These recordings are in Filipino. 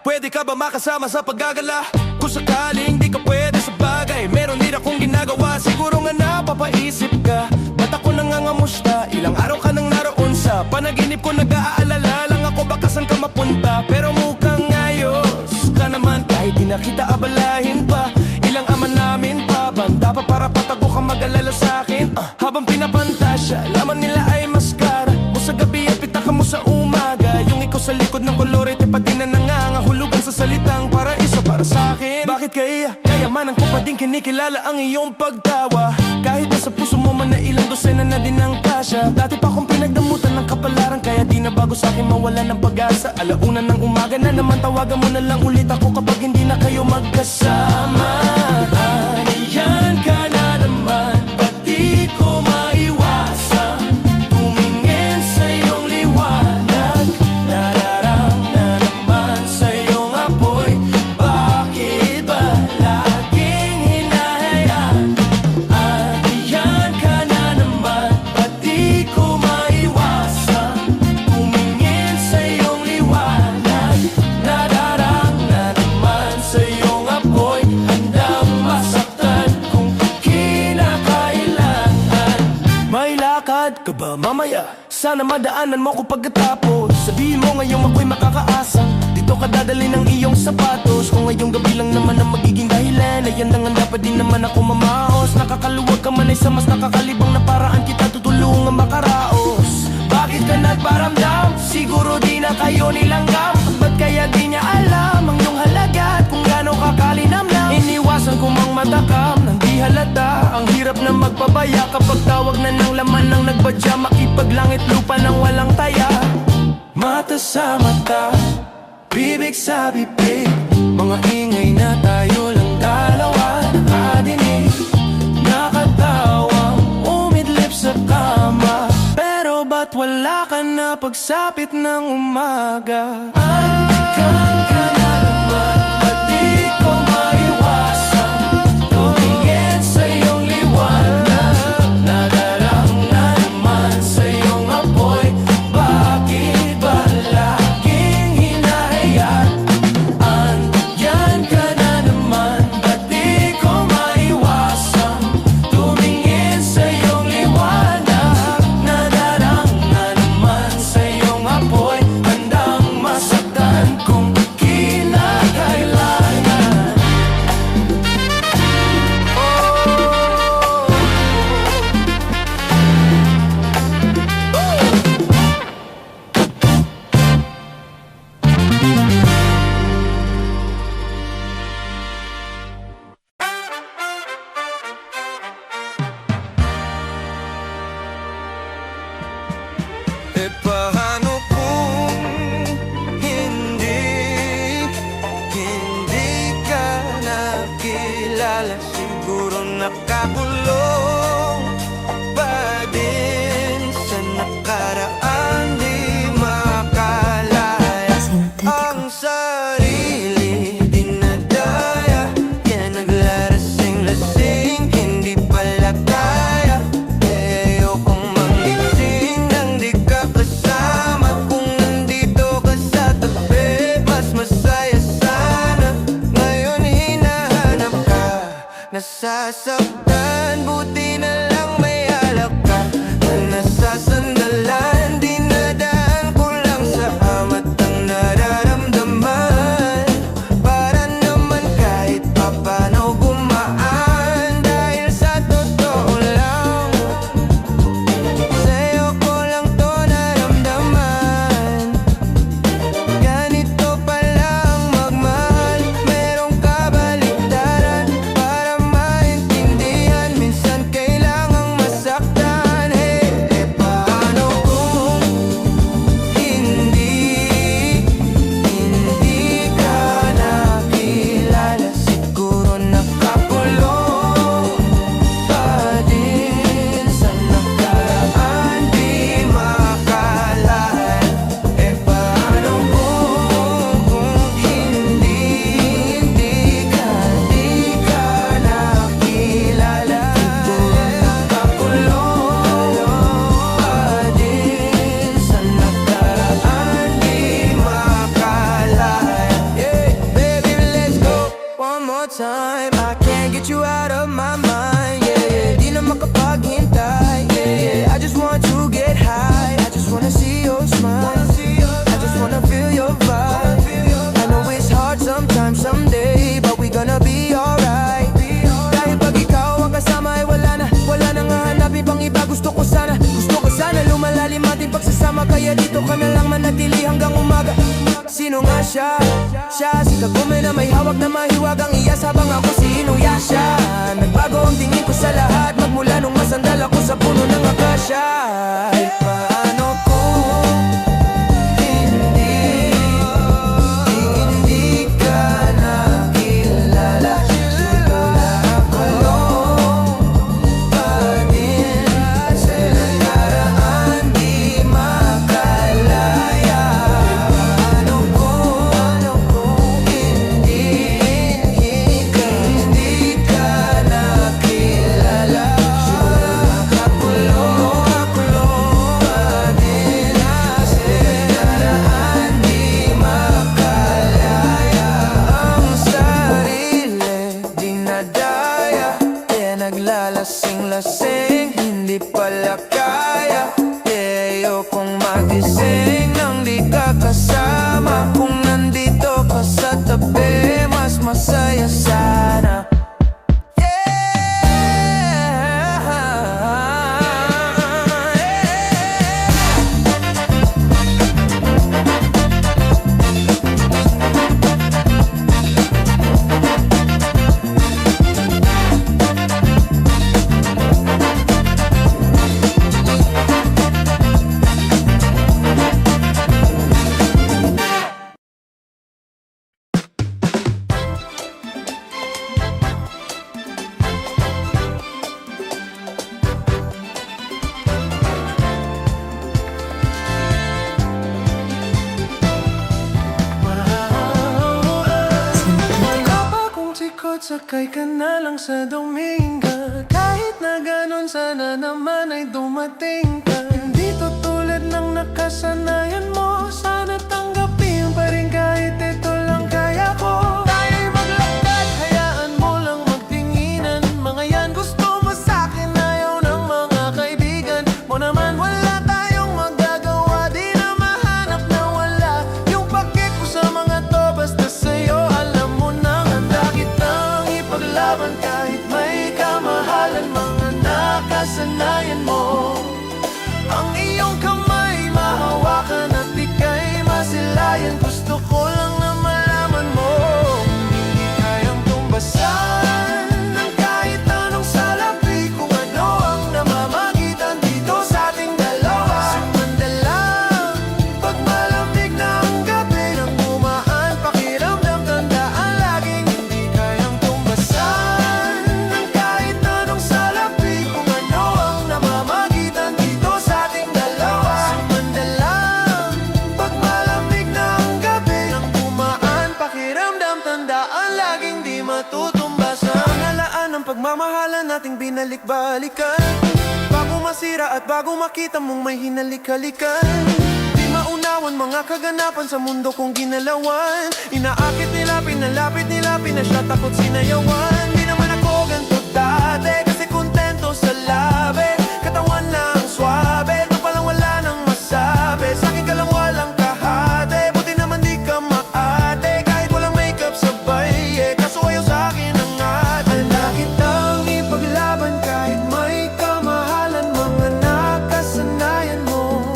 Pwede ka ba makasama sa paggagala? Kung sakaling di ka pwede sa bagay, meron din akong ginagawa. Siguro nga napapaisip ka, ba't ako nangangamusta? Ilang araw ka nang naroon sa panaginip ko, nag-aalala lang ako baka saan ka mapunta. Pero mukhang ayos ka naman kahit di na kita abalahin pa. Ilang ama namin pa, banda pa para patago ka mag-alala sa'kin. Habang pinapantasya, laman nila ay maskara mo sa gabi at pitaka mo sa umaga. Yung ikaw sa likod ng kolorete, pati na nangangahulugan sa salitang paraiso para sa'kin. Bakit kaya kayamanan ko pa din kinikilala ang iyong pagtawa? Kahit nasa puso mo man na ilang dosena na din ang kasya. Dati pa akong pinagdamutan ng kapalaran, kaya di na bago sa'kin mawala ng pag-asa. Alauna ng umaga na naman, tawagan mo na lang ulit ako kapag hindi na kayo magkasama. Ayan ka na naman, pati ko maiwasan tumingin sa iyong liwanag. Nararang na naman sa iyong apoy, bakit ba laging hinahayaan? Ayan ka na naman, pati ko maiwasan tumingin sa iyong liwanag. Nararang na naman sa iyong apoy, handang masaktan kung kinakailangan. May lakad ka ba mamaya? Sana madaanan mo ko pagkatapos. Sabihin mo ngayong ako'y makakaasa, dito ka dadali ng iyong sapatos. Kung ngayong gabi lang naman ang magiging dahilan, ayan lang ang dapat din naman ako mamaos. Nakakaluwag ka man ay sa mas nakakalibang na paraan kita tutulungan makaraos. Bakit ka nagparamdam? Siguro di na kayo nilanggam. Ba't kaya di niya alam ang iyong halaga at kung gaano ka kalinamnam? Iniwasan ko mang matakam nang di halata. Ang hirap na magpabaya kapag tawag na ng laman ng nagbadya. Makipaglangit lupa nang walang taya. Mata sa mata, bibig sa bibig, mga ingay na tayo lang dalawa nakadinig. Nakatawang umidlip sa kama, pero ba't wala ka na pagsapit ng umaga? Andiyan ka na naman, ba't di ko maiwasan tumingin sa iyong liwanag. Nadarang na naman sa iyong apoy, bakit ba laging hinahayaan? Andiyan ka na naman, ba't di ko maiwasan tumingin sa iyong liwanag. Nadarang na naman sa iyong apoy, handang masaktan kung kinakailangan. E paano kung hindi ka nakilala? Siguro nakakulong pa din sa nakaraan, di makalaya ang sarili, dinadaya. Kaya naglarasing-lasing, hindi pala kaya. Kaya ayokong magising nang di ka kasama. Kung nandito ka sa tabi, mas masaya sana. Ngayon hinahanap ka, nasasaktan, buti na lang may alak ka na nasasandalan. Dinadaan ko lang sa amat ang nararamdaman, para naman kahit papano gumaan. Dahil sa totoo lang, sa'yo ko lang to naramdaman. Ganito pala ang magmahal, merong kabaliktaran. Para maintindihan, minsan kailangan Kaya dito ka na lang manatili hanggang umaga. Sino nga siya? Siya si Kagome na may hawak na mahiwagang iyas habang ako si Inuya siya. Nagbago ang tingin ko sa lahat magmula nung masandal ako sa puno ng akasya. Ay paano kung hindi ka nakilala? Siguro nakulong pa din sa nakaraan, di makalaya. Paano kung hindi ka nakilala? Siguro nakakulong pa din sa nakaraan, di makalaya. Ang sarili dinadaya, naglalasing-lasing, hindi pala kaya. Ayokong magising nang di ka kasama. Kung nandito ka sa tabi, mas masaya sana. Sakay ka na lang sa Dominga. Kahit na ganon, sana naman ay dumating ka. Hindi to tulad ng nakasanayan mo. Sana tanggapin pa rin kahit ito lang kaya ko. Tayo'y maglakad, hayaan mo lang magtinginan. Mga yan gusto mo sa'kin, ayaw ng mga kaibigan mo naman. Wala tayong magagawa, di na mahanap na wala yung pakit ko sa mga to. Basta sa'yo, alam mo nang handa kitang ipaglaban kahit may kamahalan. Mga nakasanayan mo, ang iyong kamay mahawakan at ika'y masilayan. Gusto ko lang na malaman mo, hindi kayang tumbasan ng kahit anong salapi. Kung ano ang namamagitan dito sa ating dalawa. Sumandalang pag malamig na ang gabi, nang bumaan pakiramdam, tandaan laging hindi kayang tumbasan ng kahit anong salapi. Kung ano ang namamagitan dito sa ating dalawa. Sumandalang pag malamig na ang gabi, nang bumaan pakiramdam, tandaan laging di matutumbasan. Panghalaan ng pagmamahalan nating binalik-balikan, bago masira at bago makita mong may hinalik-halikan. Di maunawan mga kaganapan sa mundo kong ginalawan. Inaakit nila, pinalapit nila, pinasyat ako't sinayawan. Di naman ako ganito dati, kasi kontento sa labi. Katawan lang swabe, ito palang wala nang masabi. Sa'kin ka lang walang kahate, buti naman di ka maate. Kahit walang makeup sabay, kaso ayaw sa'kin ang ate. Handa kitang ipaglaban kahit may kamahalan. Mga nakasanayan mo,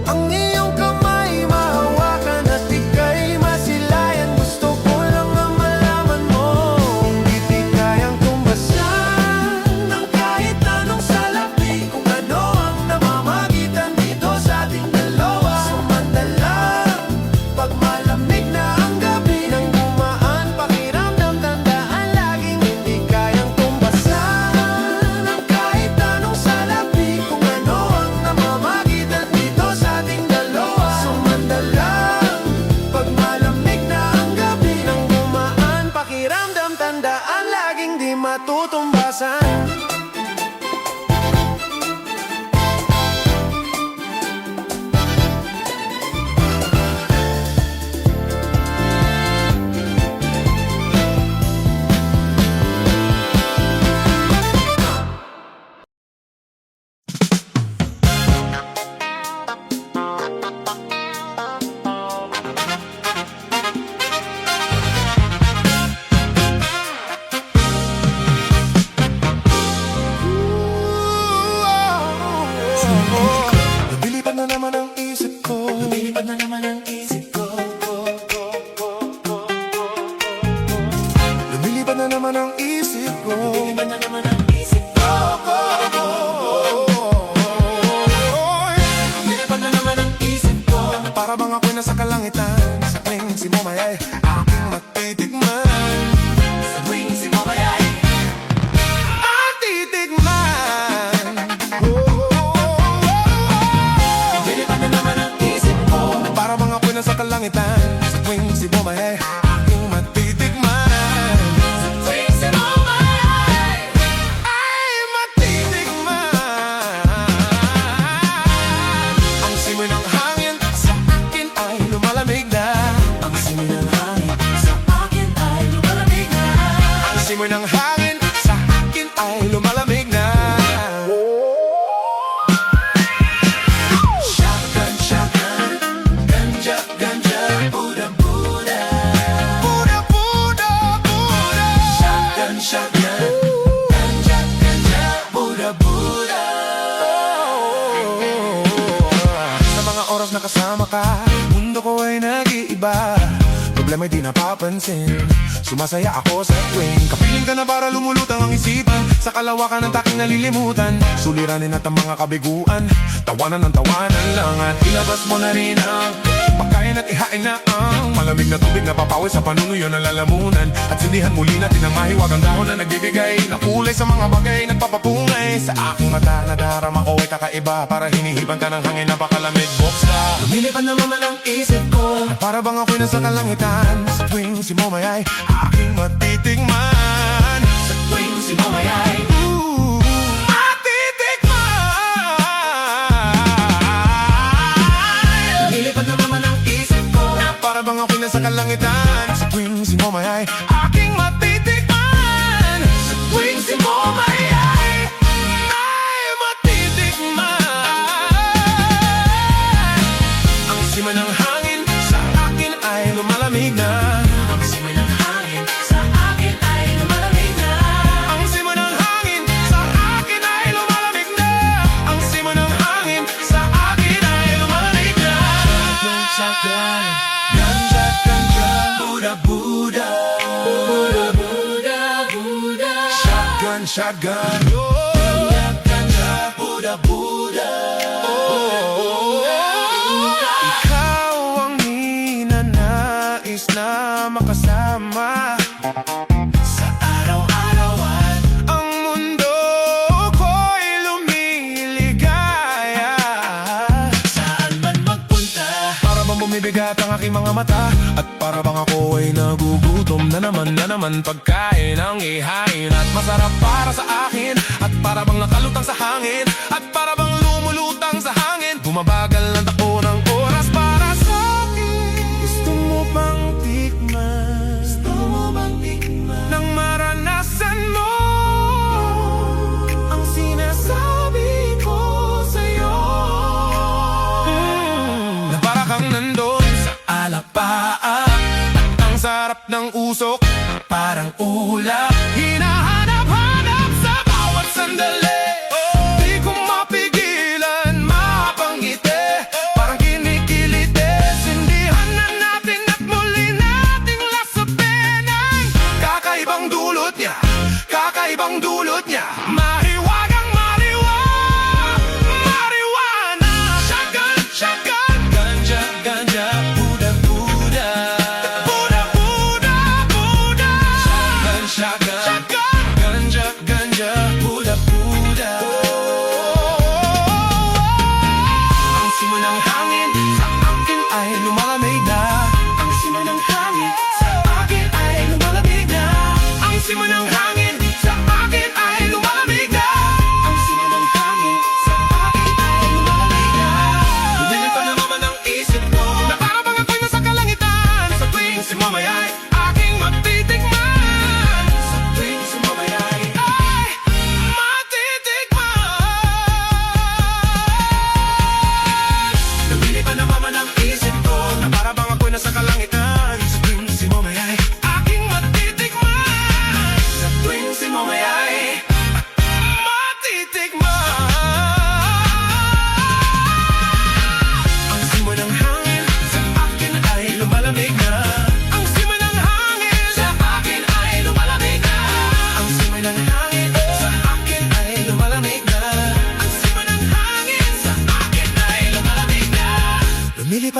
ang iyong kamay mahawakan at ika'y masilayan. Gusto ko lang na malaman mo, hindi kayang tumbasan ng kahit anong salapi. Kung ano ang namamagitan dito sa ating dalawa. Sumandalang pag malamig na ang gabi, nang bumaan pakiramdam, tandaan laging hindi kayang tumbasan ng kahit anong salapi. Kung ano ang namamagitan dito sa ating dalawa. Sumandalang pag malamig na ang gabi, nang bumaan pakiramdam, tandaan laging di matutumbasan. ang isip ko. Lumilipad na naman ang isip ko. Lumilipad na naman ang isip ko. Para bang ako'y nasa kalangitan, sa tuwing si Momay ay aking matitikman. Sa tuwing si Momay ay Matitikman. lumilipad na naman ang isip ko. Para bang ako'y nasa kalangitan, sa tuwing si Momay ay aking matitikman. Sa tuwing si Momay Ay matitikman. Ang simoy ng hangin sa akin ay lumalamig na. ang simoy ng hangin sa akin ay lumalamig na. Ang simoy ng hangin sa akin ay lumalamig na. Shotgun, shotgun, ganja, ganja, Buddha, Buddha. Buda, Buda, Buda. Shotgun, shotgun, ganja, ganja, Buddha, Buddha. Sa mga oras na kasama ka, mundo ko ay nag-iiba. Problema'y di napapansin, sumasaya ako sa tuwing kapiling ka na para lumulutang ang isipan. Sa kalawakan ng taking nalilimutan, suliranin at ang mga kabiguan, tawanan ng tawanan lang. At ilabas mo na rin ang pagkain at ihain na ang malamig na tubig na papawis sa panunuyo ng lalamunan. At sindihan muli natin ang mahiwagang dahon na nagbibigay na kulay sa mga bagay nagpapapungay. Sa aking mata nadarama ko ay kakaiba, para hinihiban ka ng hangin, napakalamig. Box ka, Lumilipad na naman ang isip ko. para bang ako'y nasa kalangitan, sa tuwing si Momay ay aking matitikman. Sa tuwing si Momay ay Matitikman. lumilipad na naman ang isip ko. Para bang ako'y nasa kalangitan, sa tuwing si Momay ay aking matitikman. Sa tuwing si Momay ay matitikman. Ang simoy ng hangin sa akin ay lumalamig na. ang simoy ng hangin sa akin ay lumalamig na. Ang simoy ng hangin sa akin ay lumalamig na. Ang simoy ng hangin sa akin ay lumalamig na. Shotgun, ganja, ganja, Buddha, Buddha. Buddha, Buddha, Buddha. Shotgun, shotgun. Ganja, ganja, Buddha, Buddha. Ikaw ang ninanais na makasama Sa araw-arawan, ang mundo ko'y lumiligaya. saan man magpunta. Para bang bumibigat ang aking mga mata, at para bang ako ay nagugutom na naman pagkain ang ihain at masarap para sa akin. At para bang nakalutang sa hangin, at para bang lumulutang sa hangin, bumabagal ang takbo ng oras para sa akin. Gusto mo bang tikman? Gusto mo bang tikman? Nang maranasan mo ang sinasabi ko sa'yo, na para kang nandun sa alapaap, at ang sarap ng usok parang ulap. Hinahanap-hanap sa bawat sandali, di ko mapigilan mapangiti, parang kinikiliti. Sindihan na natin at muli nating lasapin ang kakaibang dulot niya, kakaibang dulot niya. Mahiwagang marijuana. Shotgun, shotgun, ganja, ganja, Buddha, Buddha. Buddha, Buddha, Buddha. Shotgun, shotgun, ganja, ganja, Buddha, Buddha. Ang simoy ng hangin sa akin ay lumalamig na. Ang simoy ng hangin sa akin ay lumalamig na. Ang simoy ng hangin sa akin ay lumalamig na. Ang simoy ng hangin sa akin ay lumalamig na. Lumilipad na naman ang isip ko, na para bang ako'y nasa kalangitan, sa tuwing si Momay ay aking matitikman. Sa tuwing si Momay ay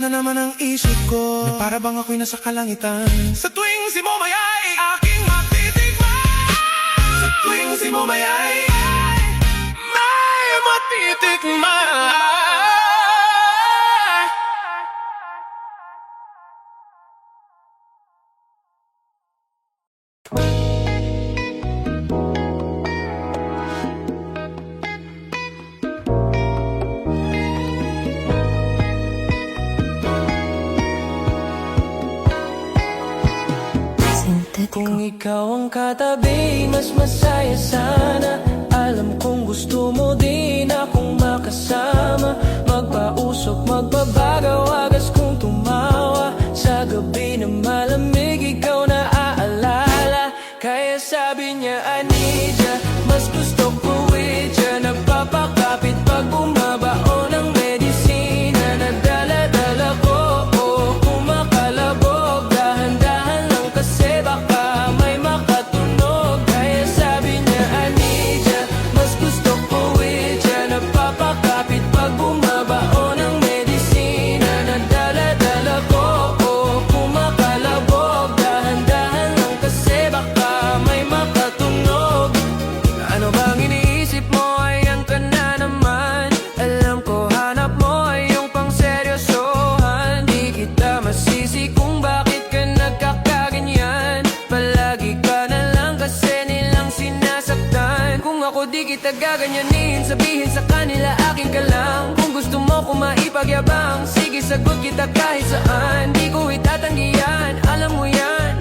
na naman ang isip ko, na para bang ako'y nasa kalangitan. Sa tuwing si Momay ay aking matitikman, sa tuwing si Momay ay may matitikman. Kung ikaw ang katabi, mas masaya sana. Alam kong gusto mo din akong makasama. Magpausok, magbabaga, wagas kong tumawa. Sa gabi na malamig, ikaw na aalala. Kaya sabi niya, I need ya, mas gusto ko with ya. Nagpapakapit pag bumabao ng medisina na dala-dala ko, oh, kumakalabog. Dahan-dahan lang kasi baka may makatunog. Kaya sabi niya, I need ya, mas gusto ko with ya. Nagpapakapit pag bumabao ng medisina na dala-dala ko, oh, kumakalabog. Dahan-dahan lang kasi baka may makatunog. Ano bang iniisip mo? Ayan ka na naman. Alam ko hanap mo ay yung pangseryosohan. Di kita masisi kung bakit ka nagkakaganyan. Palagi ka na lang kasi nilang sinasaktan. Kung ako di kita gaganyanin, sabihin sa kanila akin ka lang. Kung gusto mo ko maipagyabang, sige sagot kita kahit saan. Di ko itatanggihan, alam mo yan.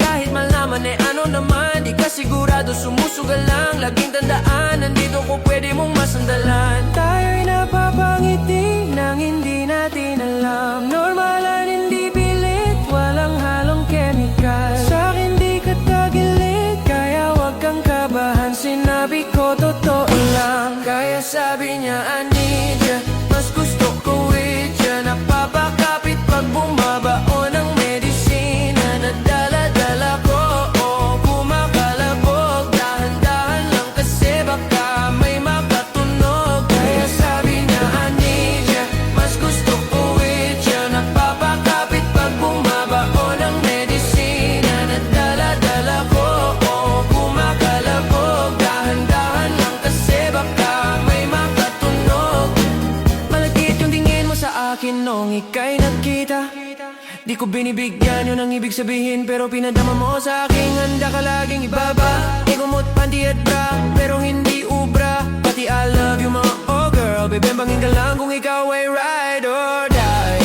Kahit malaman eh ano naman, di ka sigurado, sumusugal lang. Laging tandaan, nandito ko pwede mong masandalan. Tayo'y napapangiti nang hindi natin alam. Normalan, hindi pilit, walang halong chemical. Sa'kin di ka tagilid, kaya wag kang kabahan. Sinabi ko totoo lang. Kaya sabi niya, I need ya, mas gusto ko with ya. Napapakapit pag bumabao ng medisina na dala-dala ko, oh, kumakalabog. Dahan-dahan lang kasi baka may makatunog. Kaya sabi niya, I need ya, mas gusto ko with ya. Napapakapit pag bumabao ng medisina na dala-dala ko, oh, kumakalabog. Dahan-dahan lang kasi baka may makatunog. Malagkit yung tingin mo sa akin nung ika'y nagkita. Di ko binibigyan yun ang ibig sabihin, pero pinadama mo sa aking handa ka laging ibaba. Ikumot, panty at bra, pero hindi ubra. Pati I love you mga oh girl, bebembangin ka lang kung ikaw ay ride or die.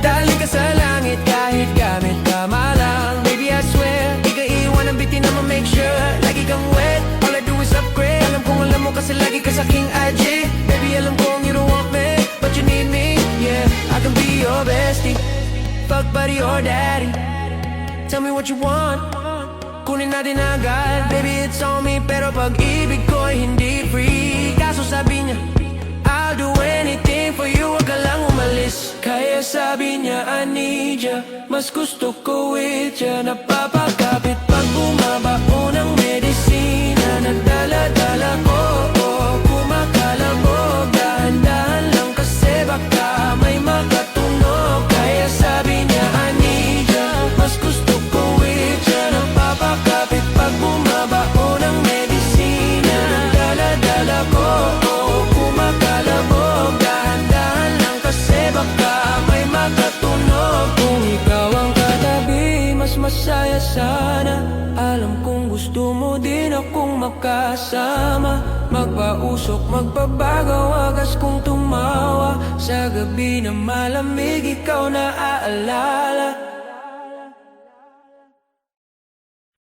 Dali ka sa langit kahit gamit tama lang. Baby I swear, di ka iiwan ang bitin na ma-make sure lagi kang wet, all I do is upgrade. Alam kong alam mo kasi lagi ka sa king IG. Baby alam kong you don't want me, but you need me, yeah. I can be your bestie, fuck buddy or daddy. Tell me what you want, kunin natin agad. Baby it's on me, pero pag-ibig ko'y hindi free. Kaso sabi niya, I'll do anything for you, wag ka lang umalis. Kaya sabi niya, I need ya, mas gusto ko with ya. Napapakapit pag bumabao ng medisina na dala-dala ko, oh, kumakalabog. Dahan-dahan lang kasi baka may makatunog. Kaya sabi niya, I need ya, mas gusto ko with ya. Napapakapit pag bumabao ng medisina na dala-dala ko, oh, kumakalabog. Dahan-dahan lang kasi baka may makatunog. Kung ikaw ang katabi, mas masaya sana. Alam kong gusto mo din akong makasama. Magpausok, magbabaga, wagas kong tumawa. Sa gabi na malamig, ikaw na aalala.